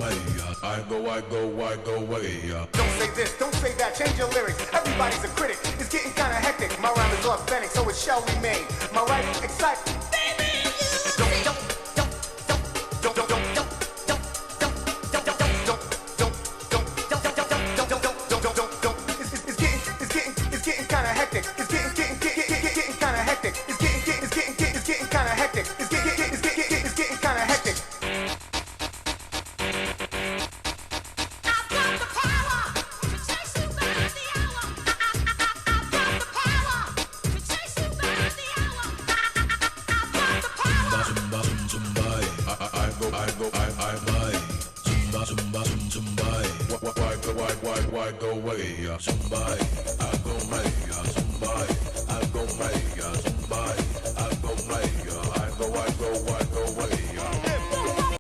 I go way. Don't say this, don't say that, change your lyrics. Everybody's a critic, it's getting kinda hectic. My rhyme is authentic, so it shall remain. My right excites. It's getting kinda hectic. It's getting kinda hectic. It's getting kinda hectic. It's getting kinda hectic. Why go away? Somebody, I go away.